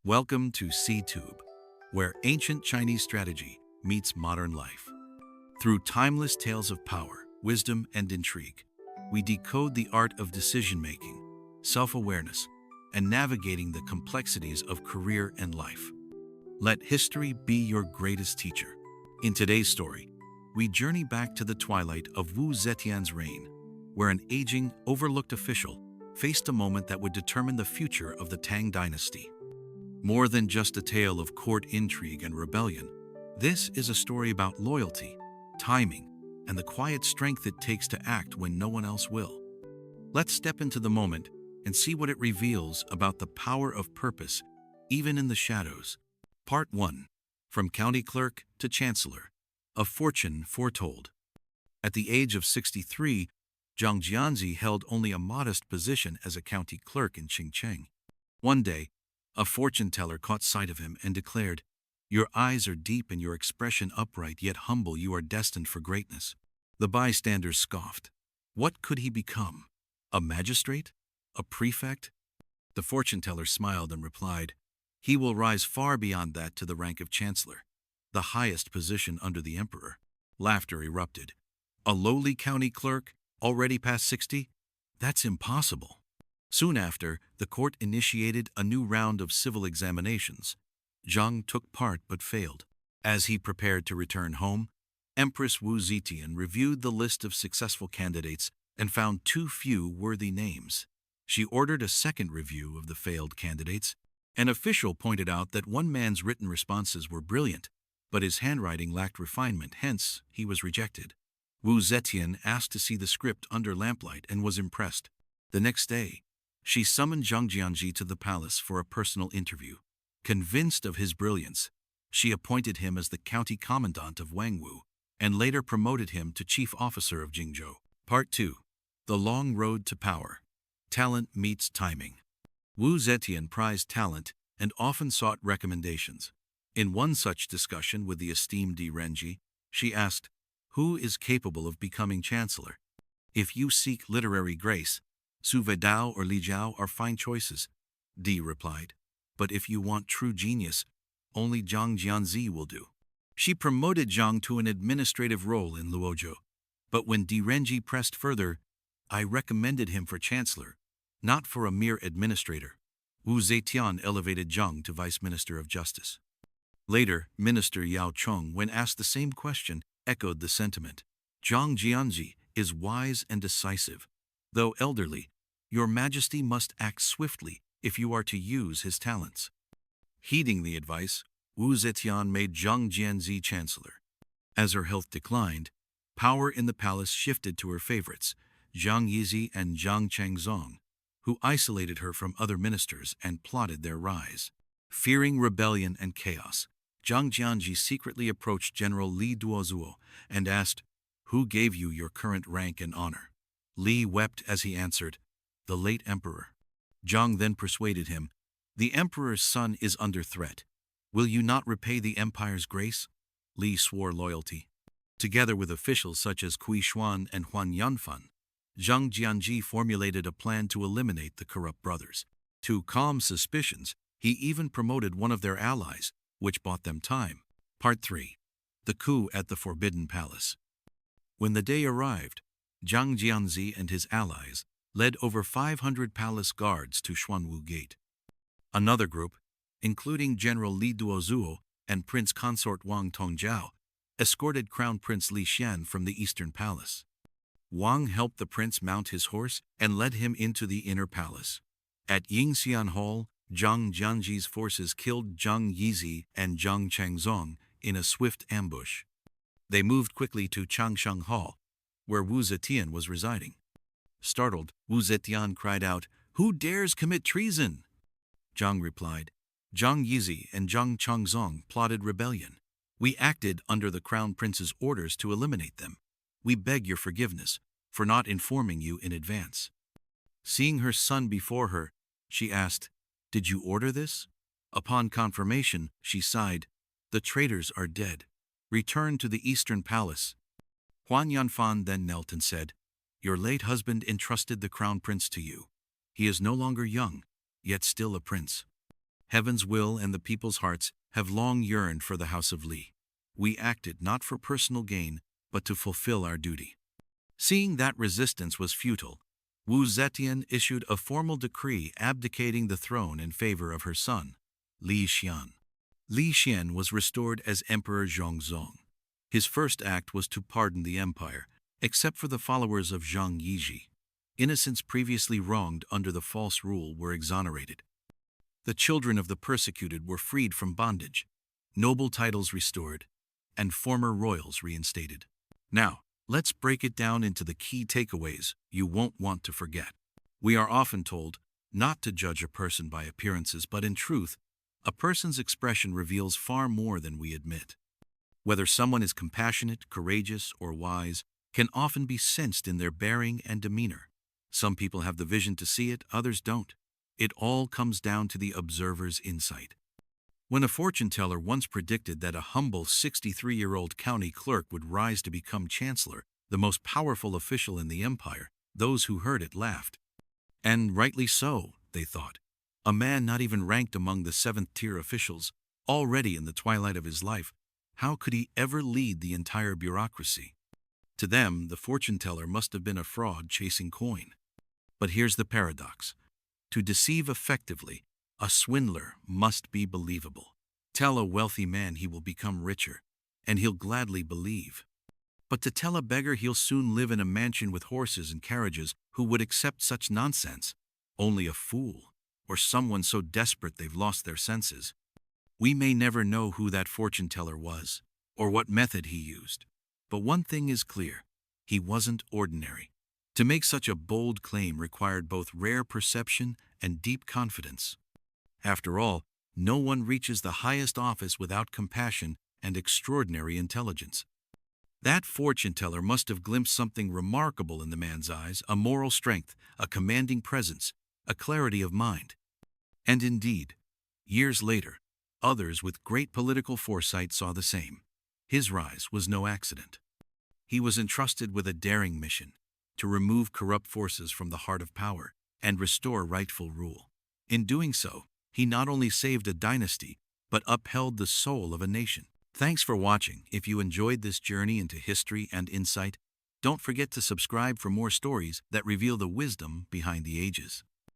Welcome to C.Tube, where ancient Chinese strategy meets modern life. Through timeless tales of power, wisdom, and intrigue, we decode the art of decision-making, self-awareness, and navigating the complexities of career and life. Let history be your greatest teacher. In today's story, we journey back to the twilight of Wu Zetian's reign, where an aging, overlooked official faced a moment that would determine the future of the Tang dynasty. More than just a tale of court intrigue and rebellion, this is a story about loyalty, timing, and the quiet strength it takes to act when no one else will. Let's step into the moment and see what it reveals about the power of purpose, even in the shadows. Part 1. From County Clerk to Chancellor. A fortune foretold. At the age of 63, Zhang Jianzi held only a modest position as a county clerk in Qingcheng. One day, a fortune teller caught sight of him and declared, "Your eyes are deep and your expression upright yet humble. You are destined for greatness." The bystanders scoffed. What could he become? A magistrate? A prefect? The fortune teller smiled and replied, "He will rise far beyond that to the rank of chancellor, the highest position under the emperor." Laughter erupted. A lowly county clerk, already past 60? That's impossible. Soon after, the court initiated a new round of civil examinations. Zhang took part but failed. As he prepared to return home, Empress Wu Zetian reviewed the list of successful candidates and found too few worthy names. She ordered a second review of the failed candidates. An official pointed out that one man's written responses were brilliant, but his handwriting lacked refinement, hence he was rejected. Wu Zetian asked to see the script under lamplight and was impressed. The next day, she summoned Zhang Jianji to the palace for a personal interview. Convinced of his brilliance, she appointed him as the county commandant of Wangwu and later promoted him to chief officer of Jingzhou. Part 2. The long road to power. Talent meets timing. Wu Zetian prized talent and often sought recommendations. In one such discussion with the esteemed Di Renji, she asked, "Who is capable of becoming chancellor? If you seek literary grace, Su Weidao or Li Jiao are fine choices." Di replied, "But if you want true genius, only Zhang Jianzi will do." She promoted Zhang to an administrative role in Luozhou, but when Di Renji pressed further, "I recommended him for chancellor, not for a mere administrator." Wu Zetian elevated Zhang to vice minister of justice. Later, Minister Yao Chong, when asked the same question, echoed the sentiment. "Zhang Jianzi is wise and decisive. Though elderly, your majesty must act swiftly if you are to use his talents." Heeding the advice, Wu Zetian made Zhang Jianzi chancellor. As her health declined, power in the palace shifted to her favorites, Zhang Yizi and Zhang Changzong, who isolated her from other ministers and plotted their rise. Fearing rebellion and chaos, Zhang Jianji secretly approached General Li Duozuo and asked, "Who gave you your current rank and honor?" Li wept as he answered, "The late emperor." Zhang then persuaded him, "The emperor's son is under threat. Will you not repay the empire's grace?" Li swore loyalty. Together with officials such as Kui Xuan and Huan Yanfan, Zhang Jianji formulated a plan to eliminate the corrupt brothers. To calm suspicions, he even promoted one of their allies, which bought them time. Part 3. The coup at the Forbidden Palace. When the day arrived, Zhang Jianzi and his allies led over 500 palace guards to Xuanwu Gate. Another group, including General Li Duozuo and Prince Consort Wang Tongjiao, escorted Crown Prince Li Xian from the Eastern Palace. Wang helped the prince mount his horse and led him into the inner palace. At Yingxian Hall, Zhang Jianji's forces killed Zhang Yizi and Zhang Changzong in a swift ambush. They moved quickly to Changsheng Hall, where Wu Zetian was residing. Startled, Wu Zetian cried out, "Who dares commit treason?" Zhang replied, "Zhang Yizi and Zhang Changzong plotted rebellion. We acted under the crown prince's orders to eliminate them. We beg your forgiveness for not informing you in advance." Seeing her son before her, she asked, "Did you order this?" Upon confirmation, she sighed, "The traitors are dead. Return to the Eastern Palace." Huan Yanfan then knelt and said, "Your late husband entrusted the crown prince to you. He is no longer young, yet still a prince. Heaven's will and the people's hearts have long yearned for the House of Li. We acted not for personal gain, but to fulfill our duty. Seeing that resistance was futile, Wu Zetian issued a formal decree abdicating the throne in favor of her son, Li Xian. Li Xian was restored as Emperor Zhongzong. His first act was to pardon the empire, except for the followers of Zhang Yiji. Innocents previously wronged under the false rule were exonerated. The children of the persecuted were freed from bondage, noble titles restored, and former royals reinstated. Now, let's break it down into the key takeaways you won't want to forget. We are often told not to judge a person by appearances, but in truth, a person's expression reveals far more than we admit. Whether someone is compassionate, courageous, or wise can often be sensed in their bearing and demeanor. Some people have the vision to see it, others don't. It all comes down to the observer's insight. When a fortune teller once predicted that a humble 63-year-old county clerk would rise to become chancellor, the most powerful official in the empire, those who heard it laughed. And rightly so, they thought. A man not even ranked among the seventh-tier officials, already in the twilight of his life, how could he ever lead the entire bureaucracy? To them, the fortune teller must have been a fraud chasing coin. But here's the paradox. To deceive effectively, a swindler must be believable. Tell a wealthy man he will become richer, and he'll gladly believe. But to tell a beggar he'll soon live in a mansion with horses and carriages who would accept such nonsense, only a fool, or someone so desperate they've lost their senses. We may never know who that fortune teller was, or what method he used. But one thing is clear, he wasn't ordinary. To make such a bold claim required both rare perception and deep confidence. After all, no one reaches the highest office without compassion and extraordinary intelligence. That fortune teller must have glimpsed something remarkable in the man's eyes, a moral strength, a commanding presence, a clarity of mind. And indeed, years later, others with great political foresight saw the same. His rise was no accident. He was entrusted with a daring mission, to remove corrupt forces from the heart of power and restore rightful rule. In doing so, he not only saved a dynasty, but upheld the soul of a nation. Thanks for watching. If you enjoyed this journey into history and insight, don't forget to subscribe for more stories that reveal the wisdom behind the ages.